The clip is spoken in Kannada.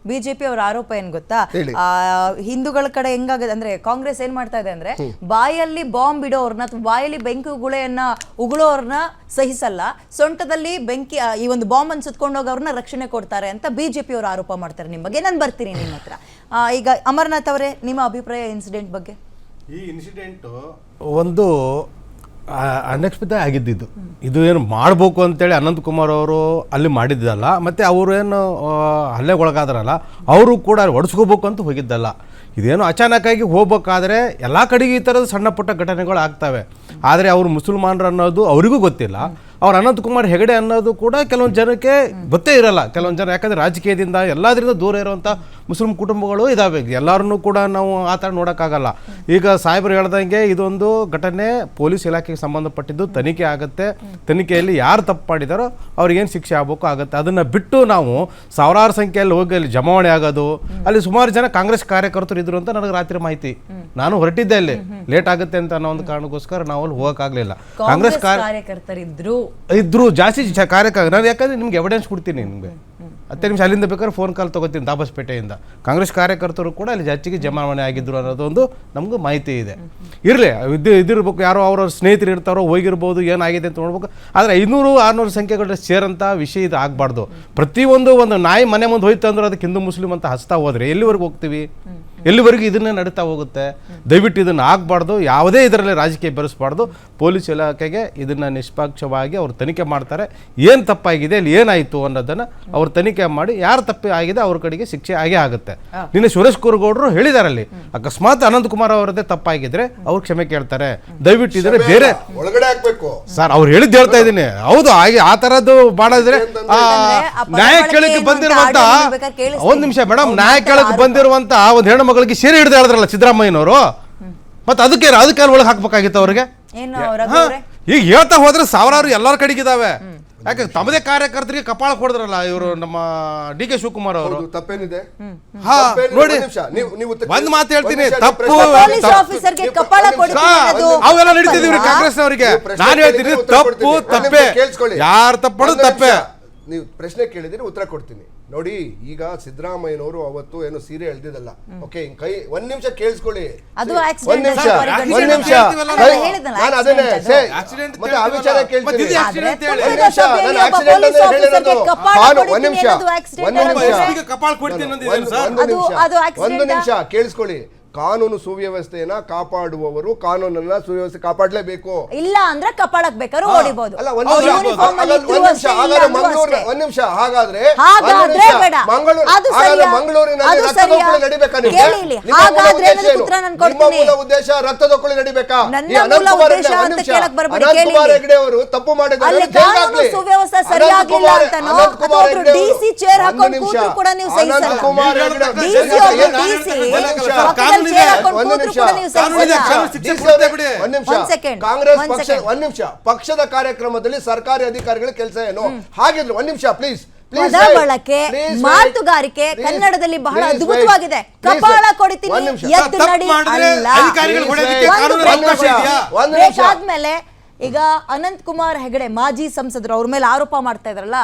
ಬಿಜೆಪಿ ಅವರ ಆರೋಪ ಏನ್ ಗೊತ್ತಾ, ಹಿಂದೂಗಳ ಕಡೆ ಹೆಂಗಾಗದೆ ಅಂದ್ರೆ ಕಾಂಗ್ರೆಸ್ ಏನ್ ಮಾಡ್ತಾ ಇದೆ ಅಂದ್ರೆ ಬಾಯಲ್ಲಿ ಬಾಂಬ್ ಇಡೋರ್ನ ಅಥವಾ ಬಾಯಲ್ಲಿ ಬೆಂಕಿ ಗುಳೆಯನ್ನ ಉಗುಳೋರ್ನ ಸಹಿಸಲ್ಲ, ಸೊಂಟದಲ್ಲಿ ಬೆಂಕಿ ಈ ಒಂದು ಬಾಂಬ್ ಅನ್ನು ಸುತ್ಕೊಂಡು ಹೋಗೋರ್ನ ರಕ್ಷಣೆ ಕೊಡ್ತಾರೆ ಅಂತ ಬಿಜೆಪಿ ಅವರು ಆರೋಪ ಮಾಡ್ತಾರೆ. ನಿಮ್ಮ ಬಗ್ಗೆ ನಾನು ಬರ್ತೀನಿ ನಿಮ್ಮ ಹತ್ರ. ಈಗ ಅಮರ್ನಾಥ್ ಅವರೇ, ನಿಮ್ಮ ಅಭಿಪ್ರಾಯ ಇನ್ಸಿಡೆಂಟ್ ಬಗ್ಗೆ? ಈ ಇನ್ಸಿಡೆಂಟ್ ಒಂದು ಅನ್ಎಕ್ಸ್ಪೆಕ್ಟೆಡ್ ಆಗಿದ್ದಿದ್ದು. ಇದು ಏನು ಮಾಡಬೇಕು ಅಂತೇಳಿ ಅನಂತಕುಮಾರ್ ಅವರು ಅಲ್ಲಿ ಮಾಡಿದ್ದಲ್ಲ, ಮತ್ತು ಅವರು ಏನು ಹಲ್ಲೆಗೊಳಗಾದ್ರಲ್ಲ ಅವರು ಕೂಡ ಒಡಿಸ್ಕೋಬೇಕು ಅಂತ ಹೋಗಿದ್ದಲ್ಲ. ಇದೇನು ಅಚಾನಕ್ಕಾಗಿ ಹೋಗ್ಬೇಕಾದ್ರೆ ಎಲ್ಲ ಕಡೆಗೆ ಈ ಥರದ ಸಣ್ಣ ಪುಟ್ಟ ಘಟನೆಗಳು ಆಗ್ತವೆ. ಆದರೆ ಅವರು ಮುಸಲ್ಮಾನರು ಅನ್ನೋದು ಅವರಿಗೂ ಗೊತ್ತಿಲ್ಲ. ಅವ್ರು ಅನಂತಕುಮಾರ್ ಹೆಗಡೆ ಅನ್ನೋದು ಕೂಡ ಕೆಲವೊಂದು ಜನಕ್ಕೆ ಗೊತ್ತೇ ಇರಲ್ಲ. ಕೆಲವೊಂದು ಜನ ಯಾಕಂದರೆ ರಾಜಕೀಯದಿಂದ ಎಲ್ಲದರಿಂದ ದೂರ ಇರುವಂಥ ಮುಸ್ಲಿಂ ಕುಟುಂಬಗಳು ಇದ್ದಾವೆ. ಎಲ್ಲರನ್ನೂ ಕೂಡ ನಾವು ಆ ಥರ ನೋಡೋಕ್ಕಾಗಲ್ಲ. ಈಗ ಸಾಹೇಬರು ಹೇಳ್ದಂಗೆ ಇದೊಂದು ಘಟನೆ ಪೊಲೀಸ್ ಇಲಾಖೆಗೆ ಸಂಬಂಧಪಟ್ಟಿದ್ದು, ತನಿಖೆ ಆಗುತ್ತೆ. ತನಿಖೆಯಲ್ಲಿ ಯಾರು ತಪ್ಪು ಮಾಡಿದಾರೋ ಅವ್ರಿಗೇನು ಶಿಕ್ಷೆ ಆಗಬೇಕು ಆಗುತ್ತೆ. ಅದನ್ನು ಬಿಟ್ಟು ನಾವು ಸಾವಿರಾರು ಸಂಖ್ಯೆಯಲ್ಲಿ ಹೋಗಿ ಅಲ್ಲಿ ಜಮಾವಣೆ ಆಗೋದು, ಅಲ್ಲಿ ಸುಮಾರು ಜನ ಕಾಂಗ್ರೆಸ್ ಕಾರ್ಯಕರ್ತರು ಇದ್ರು ಅಂತ ನನಗೆ ರಾತ್ರಿ ಮಾಹಿತಿ. ನಾನು ಹೊರಟಿದ್ದೆ, ಅಲ್ಲಿ ಲೇಟ್ ಆಗುತ್ತೆ ಅಂತ ಅನ್ನೋ ಒಂದು ಕಾರಣಕ್ಕೋಸ್ಕರ ನಾವು ಅಲ್ಲಿ ಹೋಗೋಕ್ಕಾಗಲಿಲ್ಲ. ಕಾಂಗ್ರೆಸ್ ಕಾರ್ಯಕರ್ತರಿದ್ರು ಜಾಸ್ತಿ ಕಾರ್ಯಕ್ಕಾಗ ನಾನು ಯಾಕಂದ್ರೆ ನಿಮ್ಗೆ ಎವಿಡೆನ್ಸ್ ಕೊಡ್ತೀನಿ. ನಿಮಗೆ 10 ನಿಮಿಷ ಅಲ್ಲಿಂದ ಬೇಕಾದ್ರೆ ಫೋನ್ ಕಾಲ್ ತೊಗೋತೀನಿ ದಾಬಸ್ಪೇಟೆಯಿಂದ. ಕಾಂಗ್ರೆಸ್ ಕಾರ್ಯಕರ್ತರು ಕೂಡ ಅಲ್ಲಿ ಜಾಸ್ತಿಗೆ ಜಮಾವಣೆ ಆಗಿದ್ರು ಅನ್ನೋದೊಂದು ನಮಗೂ ಮಾಹಿತಿ ಇದೆ. ಇರಲಿ, ಇದಿರ್ಬೇಕು, ಯಾರೋ ಅವರ ಸ್ನೇಹಿತರು ಇರ್ತಾರೋ, ಹೋಗಿರ್ಬೋದು, ಏನಾಗಿದೆ ಅಂತ ನೋಡ್ಬೇಕು. ಆದರೆ 500-600 ಸಂಖ್ಯೆಗಳ ಸೇರಂಥ ವಿಷಯ ಇದು ಆಗಬಾರ್ದು. ಪ್ರತಿಯೊಂದು ಒಂದು ನಾಯಿ ಮನೆ ಮುಂದೆ ಹೋಯ್ತು ಅಂದ್ರೆ ಅದಕ್ಕೆ ಹಿಂದೂ ಮುಸ್ಲಿಂ ಅಂತ ಹಚ್ತಾ ಹೋದ್ರೆ ಎಲ್ಲಿವರೆಗೂ ಹೋಗ್ತೀವಿ? ಎಲ್ಲಿವರೆಗೂ ಇದನ್ನೇ ನಡೀತಾ ಹೋಗುತ್ತೆ. ದಯವಿಟ್ಟು ಇದನ್ನು ಆಗಬಾರ್ದು. ಯಾವುದೇ ಇದರಲ್ಲಿ ರಾಜಕೀಯ ಬೆರೆಸಬಾರ್ದು. ಪೊಲೀಸ್ ಇಲಾಖೆಗೆ ಇದನ್ನು ನಿಷ್ಪಕ್ಷವಾಗಿ ಅವರು ತನಿಖೆ ಮಾಡ್ತಾರೆ. ಏನು ತಪ್ಪಾಗಿದೆ, ಅಲ್ಲಿ ಏನಾಯಿತು ಅನ್ನೋದನ್ನು ಅವ್ರು ತನಿಖೆ ಮಾಡಿ ಯಾರು ತಪ್ಪು ಆಗಿದೆ ಅವ್ರ ಕಡೆಗೆ ಶಿಕ್ಷೆ ಆಗೇ ಆಗುತ್ತೆ. ನಿನ್ನೆ ಸುರೇಶ್ ಕುರುಗೌಡರು ಹೇಳಿದಾರಲ್ಲಿ, ಅಕಸ್ಮಾತ್ ಅನಂತಕುಮಾರ್ ಅವರದ್ದೇ ತಪ್ಪಾಗಿದ್ರೆ ಅವ್ರು ಕ್ಷಮೆ ಕೇಳ್ತಾರೆ. ದಯವಿಟ್ಟು ಇದರ ಬೇರೆ ಒಳಗಡೆ ಹಾಕ್ಬೇಕು ಸರ್. ಅವ್ರು ಹೇಳಿದ್ದು ಹೇಳ್ತಾ ಇದ್ದೀನಿ. ಹೌದು, ಹಾಗೆ ಆ ಥರದ್ದು ಮಾಡಿದ್ರೆ ನ್ಯಾಯ ಕೇಳಕ್ಕೆ ಬಂದಿರುವಂತ ಒಂದು ನಿಮಿಷ ಮೇಡಮ್, ನ್ಯಾಯ ಕೇಳಕ್ಕೆ ಬಂದಿರುವಂತ ಒಂದು ಹೆಣ್ಣು ಮಗಳಿಗೆ ಸೀರೆ ಹಿಡಿದು ಹೇಳಿದ್ರಲ್ಲ ಸಿದ್ದರಾಮಯ್ಯನವರು, ಮತ್ತೆ ಅದಕ್ಕೆ ಒಳಗೆ ಹಾಕ್ಬೇಕಾಗಿತ್ತು ಅವ್ರಿಗೆ. ಈಗ ಹೇಳ್ತಾ ಹೋದ್ರೆ ಸಾವಿರಾರು ಎಲ್ಲರ ಕಡೆಗಿದಾವೆ. ಯಾಕೆ ತಮ್ಮದೇ ಕಾರ್ಯಕರ್ತರಿಗೆ ಕಪಾಳ ಕೊಡಿದ್ರಲ್ಲ ಇವರು, ನಮ್ಮ ಡಿ ಕೆ ಶಿವಕುಮಾರ್ ಅವರು. ತಪ್ಪೇನಿದೆ? ನೋಡಿ, ಒಂದ್ ಮಾತು ಹೇಳ್ತೀನಿ, ತಪ್ಪು ಅವೆಲ್ಲ ನಡೀತಿದೀವಿ ಕಾಂಗ್ರೆಸ್ ಅವರಿಗೆ. ನಾನು ಹೇಳ್ತೀನಿ ತಪ್ಪು ತಪ್ಪೇ, ಯಾರು ತಪ್ಪು ತಪ್ಪೇ. ನೀವು ಪ್ರಶ್ನೆ ಕೇಳಿದ್ರೆ ಉತ್ತರ ಕೊಡ್ತೀನಿ ನೋಡಿ. ಈಗ ಸಿದ್ದರಾಮಯ್ಯನವರು ಅವತ್ತು ಏನು ಸೀರೆ ಎಳ್ದಿದ್ದಲ್ಲ, ಓಕೆ, ಕೈ ಒಂದ್ ನಿಮಿಷ ಕೇಳಿಸ್ಕೊಳ್ಳಿ, ಒಂದ್ ನಿಮಿಷ ನಾನು ಅದನ್ನೇ ಮತ್ತೆ ಆ ವಿಚಾರ ಕೇಳ್ತೀನಿ. ಒಂದು ನಿಮಿಷ ಕೇಳಿಸ್ಕೊಳ್ಳಿ. ಕಾನೂನು ಸುವ್ಯವಸ್ಥೆಯನ್ನ ಕಾಪಾಡುವವರು ಕಾನೂನನ್ನ ಸುವ್ಯವಸ್ಥೆ ಕಾಪಾಡಲೇಬೇಕು. ಇಲ್ಲ ಅಂದ್ರೆ ಕಪಾಳಕ್ ಬೇಕಾದ್ರೂ ಓಡಿಬಹುದು. ಅಲ್ಲ, ಒಂದ್ ನಿಮಿಷ ಹಾಗಾದ್ರೆ ಮಂಗಳೂರಿನಲ್ಲಿ ರಕ್ತದೊಕ್ಕೂಲಿ ನಡಿಬೇಕಾ? ನಿಮ್ಮ ಮೂಲ ಉದ್ದೇಶ ರಕ್ತದೊಕ್ಕೂಲಿ ನಡಿಬೇಕಾ? ಅನಂತಕುಮಾರ್ ಹೆಗಡೆ ಅವರು ತಪ್ಪು ಮಾಡಿದ್ದಾರೆ, ಸುವ್ಯವಸ್ಥೆ ಸರಿಯಾಗಿಲ್ಲ ಅಂತನೋ ಅಥವಾ ಡಿಸಿ ಚೇರ್ ಹಾಕೊಂಡು ಕೂತ್ರು ಕೂಡ ನೀವು ಸಹಿಸಲ್ಲ. ಅನಂತಕುಮಾರ್ ಹೆಗಡೆ ಕಾಂಗ್ರೆಸ್ ಪಕ್ಷದ ಕಾರ್ಯಕ್ರಮದಲ್ಲಿ ಸರ್ಕಾರಿ ಅಧಿಕಾರಿಗಳ ಕೆಲಸ ಏನು? ಹಾಗಿದ್ರು ಒಂದ್ ನಿಮಿಷ ಪ್ಲೀಸ್. ಪದ ಬಳಕೆ, ಮಾತುಗಾರಿಕೆ ಕನ್ನಡದಲ್ಲಿ ಬಹಳ ಅದ್ಭುತವಾಗಿದೆ. ಕಪಾಳ ಕೊಡ್ತೀನಿ, ಎದ್ದು ನಡಿ ಅಲ್ಲ. ಆದ್ಮೇಲೆ ಈಗ ಅನಂತ್ ಕುಮಾರ್ ಹೆಗಡೆ ಮಾಜಿ ಸಂಸದರು ಅವ್ರ ಮೇಲೆ ಆರೋಪ ಮಾಡ್ತಾ ಇದ್ರಲ್ಲ,